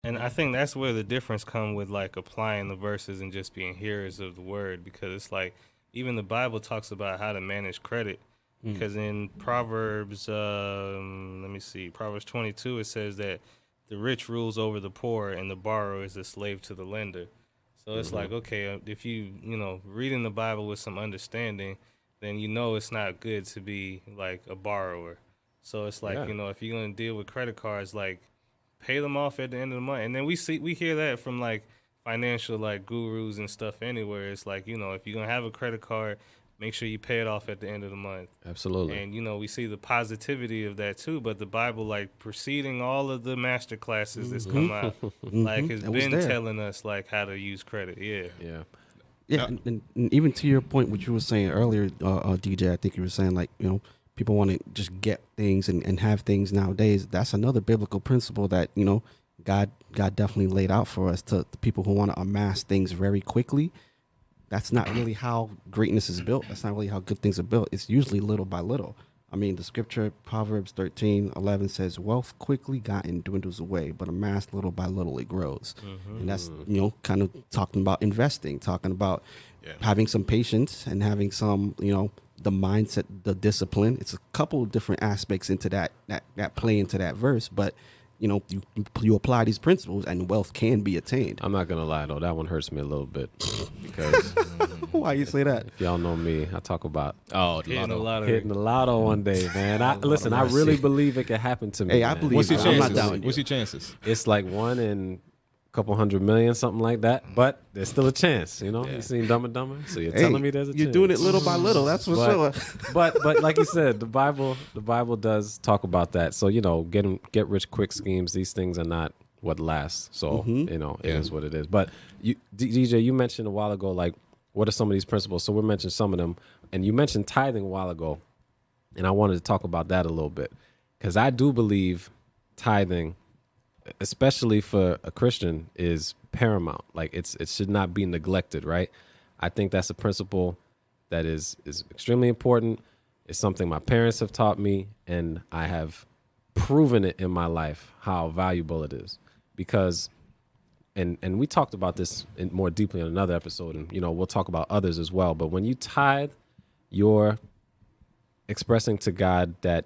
And I think that's where the difference come with like applying the verses and just being hearers of the word, because it's like even the Bible talks about how to manage credit. Because in Proverbs, let me see, Proverbs 22, it says that the rich rules over the poor and the borrower is a slave to the lender. So it's like, okay, if reading the Bible with some understanding, then it's not good to be like a borrower. So it's like, Yeah. if you're gonna deal with credit cards, like pay them off at the end of the month. And then we hear that from like financial like gurus and stuff anywhere. It's like, if you're gonna have a credit card, make sure you pay it off at the end of the month. Absolutely. And we see the positivity of that too. But the Bible, like preceding all of the master classes that's come out, like has It was been there. telling us like how to use credit. Yeah. Yeah. Yeah, and even to your point, what you were saying earlier, DJ, I think you were saying like, people want to just get things and have things nowadays. That's another biblical principle that, God definitely laid out for us to the people who want to amass things very quickly. That's not really how greatness is built. That's not really how good things are built. It's usually little by little. I mean, the scripture, Proverbs 13:11 says, wealth quickly gotten dwindles away, but amassed little by little it grows. And that's, kind of talking about investing, talking about having some patience and having some, the mindset, the discipline. It's a couple of different aspects into that play into that verse, but you apply these principles and wealth can be attained. I'm not gonna lie though, that one hurts me a little bit because Why you say that? if y'all know me, I talk about Hitting a lot of hitting the lotto one day, man. I really believe it could happen to me. Hey, I man. believe What's your I'm not chances? doubting you. What's your chances? It's like 1 in a couple 100 million, something like that. But there's still a chance, You seen Dumb and Dumber, so you're telling me there's a chance. You're doing it little by little. That's for sure. but like you said, the Bible does talk about that. So get rich quick schemes. These things are not what lasts. So it is what it is. But DJ, you mentioned a while ago, like what are some of these principles? So we mentioned some of them, and you mentioned tithing a while ago, and I wanted to talk about that a little bit because I do believe tithing, especially for a Christian, is paramount. Like it should not be neglected, right? I think that's a principle that is extremely important. It's something my parents have taught me, and I have proven it in my life how valuable it is. Because, and we talked about this more deeply in another episode, and we'll talk about others as well. But when you tithe, you're expressing to God that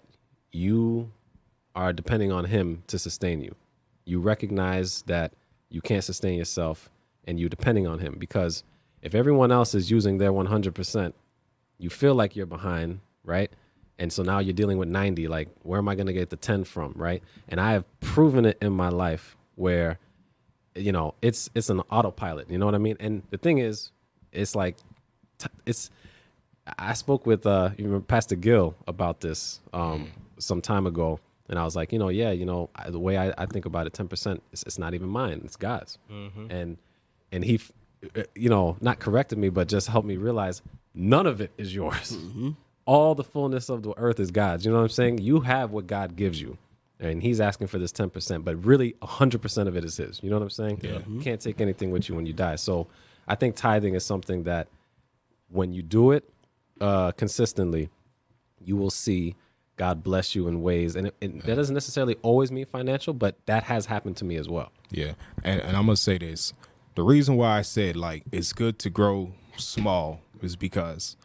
you are depending on Him to sustain you. You recognize that you can't sustain yourself, and you're depending on Him. Because if everyone else is using their 100%, you feel like you're behind, right? And so now you're dealing with 90. Like, where am I going to get the 10 from, right? And I have proven it in my life where, it's an autopilot. You know what I mean? And the thing is, it's like, I spoke with Pastor Gill about this some time ago. And I was like, the way I think about it, 10%, it's not even mine. It's God's. And he, not corrected me, but just helped me realize none of it is yours. All the fullness of the earth is God's. You know what I'm saying? You have what God gives you. And He's asking for this 10%, but really 100% of it is His. You know what I'm saying? Yeah. You can't take anything with you when you die. So I think tithing is something that when you do it consistently, you will see God bless you in ways. And that doesn't necessarily always mean financial, but that has happened to me as well. Yeah. And I'm going to say this. The reason why I said, like, it's good to grow small is because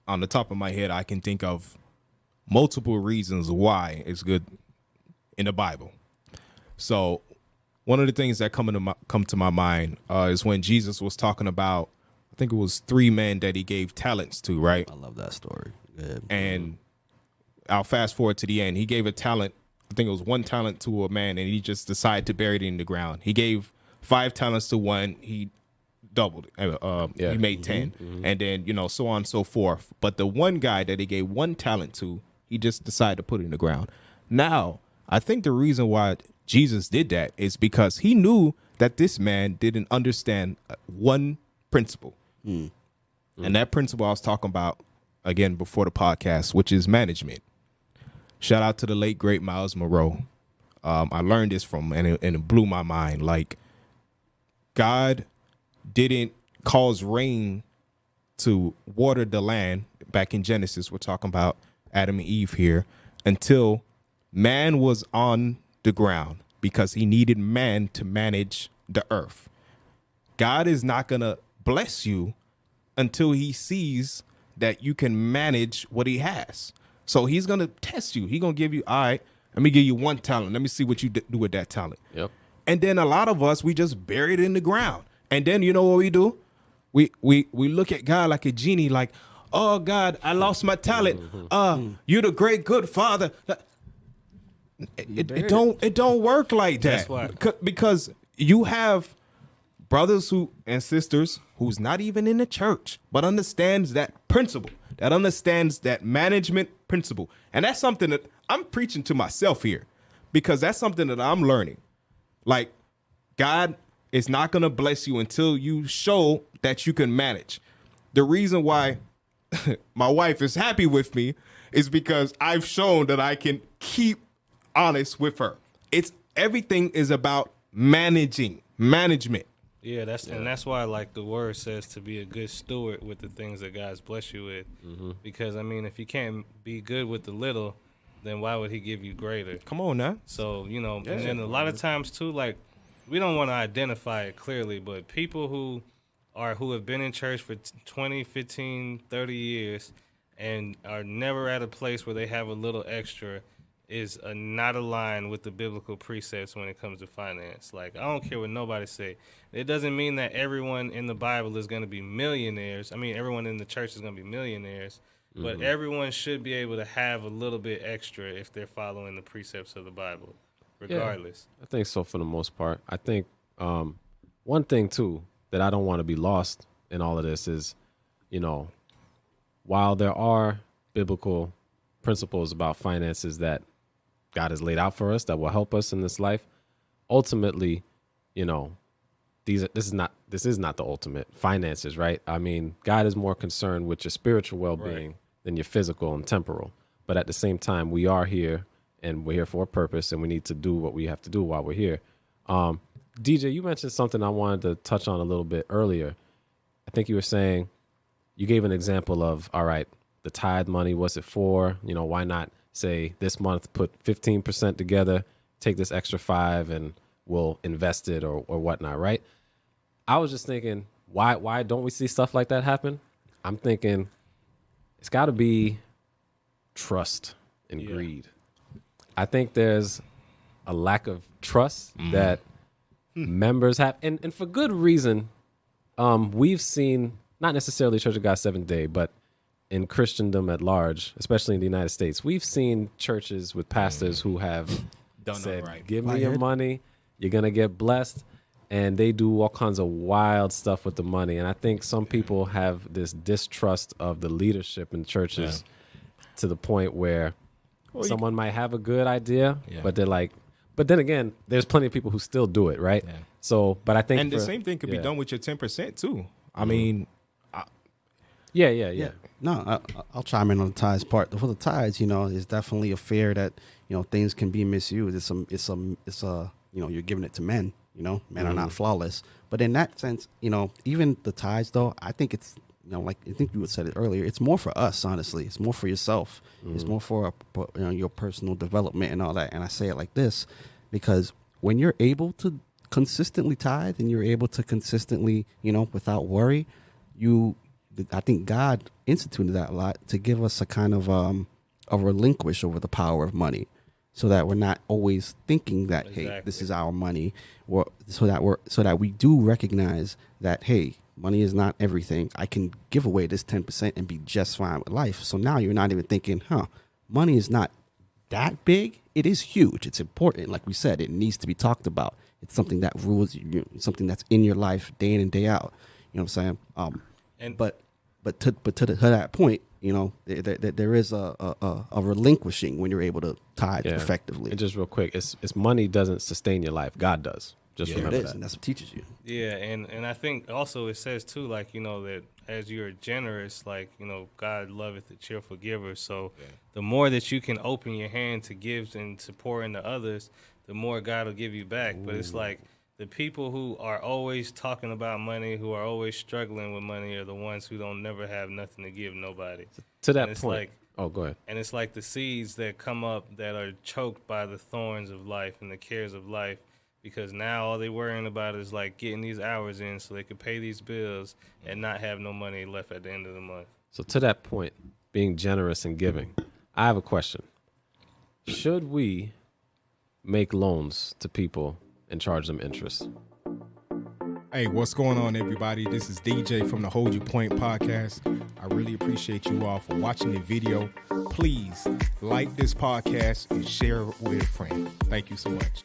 on the top of my head, I can think of multiple reasons why it's good in the Bible. So one of the things that come to my mind is when Jesus was talking about, I think it was 3 men that He gave talents to, right? I love that story. Good. And I'll fast forward to the end. He gave a talent. I think it was 1 talent to a man, and he just decided to bury it in the ground. He gave 5 talents to one. He doubled it. He made 10. And then, so on and so forth. But the one guy that he gave 1 talent to, he just decided to put it in the ground. Now, I think the reason why Jesus did that is because He knew that this man didn't understand one principle. And that principle I was talking about, again, before the podcast, which is management. Shout out to the late, great Miles Monroe. I learned this from him, and it blew my mind. Like, God didn't cause rain to water the land back in Genesis. We're talking about Adam and Eve here, until man was on the ground. because he needed man to manage the earth. God is not going to bless you until he sees that you can manage what he has. So he's going to test you. He's going to give you, all right, let me give you one talent. Let me see what you do with that talent. Yep. And then a lot of us, we just bury it in the ground. And then you know what we do? We look at God like a genie, like, oh, God, I lost my talent. You're the great good father. It don't work like that. That's why. Because you have brothers and sisters who's not even in the church, but understands that principle, that understands that management principle. And that's something that I'm preaching to myself here, because that's something that I'm learning. Like, God is not going to bless you until you show that you can manage. The reason why my wife is happy with me is because I've shown that I can keep honest with her. Everything is about management. Yeah, that's why, like the word says, to be a good steward with the things that God's blessed you with. Because I mean, if you can't be good with the little, then why would he give you greater? Come on now. So, you know, and then a lot of times too, like, we don't want to identify it clearly, but people who have been in church for 20, 15, 30 years and are never at a place where they have a little extra is not aligned with the biblical precepts when it comes to finance. Like, I don't care what nobody say. It doesn't mean that everyone in the Bible is going to be millionaires. I mean, everyone in the church is going to be millionaires, but everyone should be able to have a little bit extra if they're following the precepts of the Bible, regardless. Yeah, I think so for the most part. I think one thing, too, that I don't want to be lost in all of this is, you know, while there are biblical principles about finances that God has laid out for us that will help us in this life, ultimately, you know, this is not the ultimate finances, right? I mean, God is more concerned with your spiritual well-being than your physical and temporal. But at the same time, we are here and we're here for a purpose, and we need to do what we have to do while we're here. DJ, you mentioned something I wanted to touch on a little bit earlier. I think you were saying, you gave an example of, all right, the tithe money, what's it for? You know, why not say this month put 15% together, take this extra 5 and we'll invest it or whatnot, right? I was just thinking, why don't we see stuff like that happen? I'm thinking it's got to be trust and greed. I think there's a lack of trust that members have, and for good reason. We've seen, not necessarily Church of God Seventh Day, but in Christendom at large, especially in the United States, we've seen churches with pastors who have said, give me your money, you're going to get blessed. And they do all kinds of wild stuff with the money. And I think some people have this distrust of the leadership in churches to the point where someone might have a good idea, but they're like, but then again, there's plenty of people who still do it, right? Yeah. So, but I think the same thing could be done with your 10% too. I mean, yeah. No, I'll chime in on the tithes part. For the tithes, you know, there's definitely a fear that, you know, things can be misused. It's a you know, you're giving it to men. You know, men are not flawless. But in that sense, you know, even the tithes, though, I think it's, you know, like I think you had said it earlier, it's more for us, honestly. It's more for yourself. It's more for you know, your personal development and all that. And I say it like this because when you're able to consistently tithe and you're able to consistently, you know, without worry, I think God instituted that a lot to give us a kind of a relinquish over the power of money. So that we're not always thinking that, hey, this is our money, or so that we do recognize that, hey, money is not everything. I can give away this 10% and be just fine with life. So now you're not even thinking, money is not that big. It is huge. It's important. Like we said, it needs to be talked about. It's something that rules you, something that's in your life day in and day out. You know what I'm saying? But to that point, you know, there is a relinquishing when you're able to tithe effectively. And just real quick, it's money doesn't sustain your life. God does. Just remember it is, that. and that's what teaches you. Yeah, and I think also it says too, like, you know, that as you're generous, like, you know, God loveth a cheerful giver. So the more that you can open your hand to give and to pour into others, the more God will give you back. But it's like the people who are always talking about money, who are always struggling with money, are the ones who don't never have nothing to give nobody. To that point. Oh, go ahead. And it's like the seeds that come up that are choked by the thorns of life and the cares of life, because now all they worrying about is like getting these hours in so they can pay these bills and not have no money left at the end of the month. So to that point, being generous and giving, I have a question. Should we make loans to people and charge them interest? Hey, what's going on, everybody? This is DJ from the Hold Your Point podcast. I really appreciate you all for watching the video. Please like this podcast and share it with a friend. Thank you so much.